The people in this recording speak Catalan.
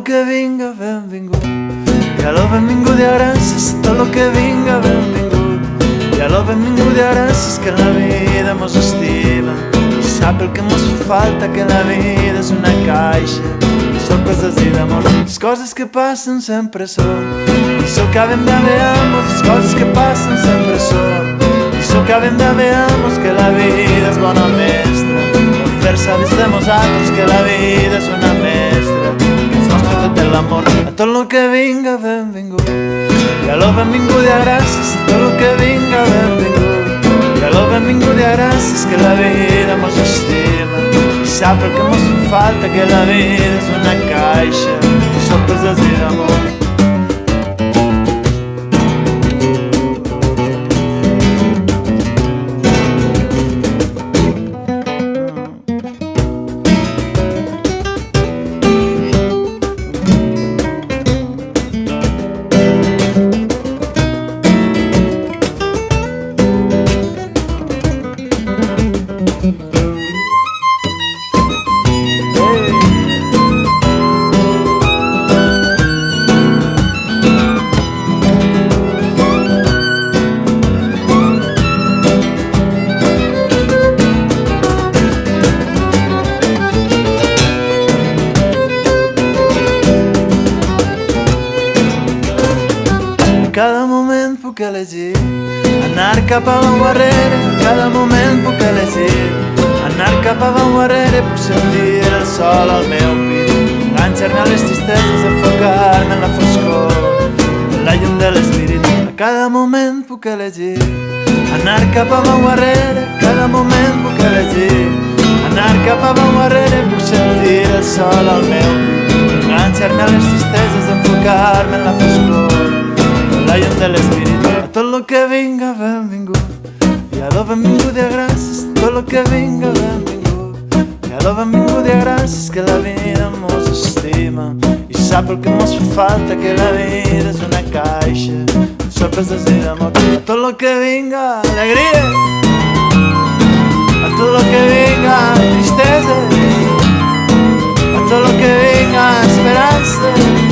que vinga, benvingut. I a lo benvingut i gràcies a tot lo que vinga, benvingut. I a lo benvingut i gràcies que la vida mos estima i sap el que mos fa falta, que la vida és una caixa de sorpreses i d'amor. Les coses que passen sempre són i so que ben veamos, les coses que passen sempre són i so que ben veamos que la vida és bona mestra per fer saber de nosaltres que la vida és una mestra que ens mostra tot l'amor. A tot lo que vinga, benvingut. I a lo benvingut i gràcies a tot lo que vinga, benvingut. I a lo benvingut i gràcies que la vida mos estima i sap el que mos fa falta, que la vida és una caixa de sorpreses i d'amor. Cada moment puc elegir anar cap avall o arrere, cada moment puc elegir anar cap avall o arrere. Puc sentir el sol al meu pit, enganxar-me a les tristeses, enfocar-me en la foscor de la llum de l'espírit. A cada moment puc elegir anar cap avall o arrere, cada moment puc elegir anar cap avall o arrere. Puc sentir el sol al meu pit, enganxar-me a les tristeses, enfocar-me en la foscor la llum de l'espírit. A tot lo que vinga, benvingut. I a lo benvingut i gràcies a tot lo que vinga, benvingut. I a lo benvingut i gràcies que la vida mos estima i sap el que mos fa falta, que la vida és una caixa de sorpreses i d'amor. A tot lo que vinga, alegria. A tot lo que vinga, tristesa. A tot lo que vinga, esperança.